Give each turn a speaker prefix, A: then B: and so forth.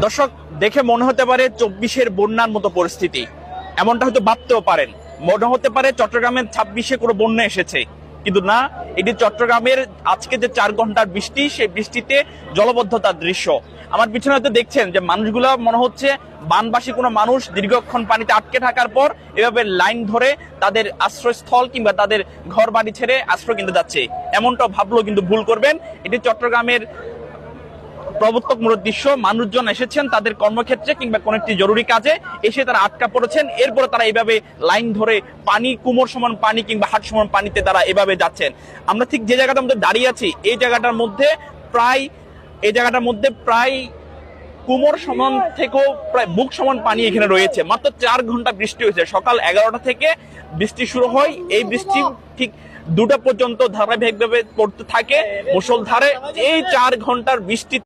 A: দর্শক, দেখে মনে হতে পারে 24-এর বন্যার মতো পরিস্থিতি, এমনটা হয়তো ভাবতেও পারেন। মনে হতে পারে চট্টগ্রামের 26-এ কোনো বন্যা এসেছে, কিন্তু না, এটি চট্টগ্রামের আজকে যে 4 ঘন্টার বৃষ্টি, সেই বৃষ্টিতে জলবদ্ধতার দৃশ্য। আমার পিছনে হয়তো দেখছেন যে মানুষগুলো মনে হচ্ছে বানবাসী কোনো মানুষ দীর্ঘক্ষণ পানিতে আটকে থাকার পর এভাবে লাইন ধরে তাদের আশ্রয়স্থল কিংবা তাদের ঘর বাড়ি ছেড়ে আশ্রয় কিনতে যাচ্ছে, এমনটা ভাবলেও কিন্তু ভুল করবেন। এটি চট্টগ্রামের প্রবর্তকমূলক দৃশ্য। মানুষজন এসেছেন তাদের কর্মক্ষেত্রে কিংবা কোন একটি জরুরি কাজে, এসে তারা আটকা পড়েছেন। এরপরে তারা এইভাবে লাইন ধরে পানি, কোমর সমান পানি কিংবা হাঁটু সমান পানিতে তারা এভাবে যাচ্ছেন। আমরা ঠিক যে জায়গাটার মধ্যে দাঁড়িয়ে আছি, এই জায়গাটার মধ্যে প্রায় কোমর সমান থেকেও প্রায় বুক সমান পানি এখানে রয়েছে। মাত্র 4 ঘন্টা বৃষ্টি হয়েছে, সকাল 11টা থেকে বৃষ্টি শুরু হয়। এই বৃষ্টি ঠিক 2টা পর্যন্ত ধারাবাহিকভাবে পড়তে থাকে মুষলধারে। এই 4 ঘন্টার বৃষ্টি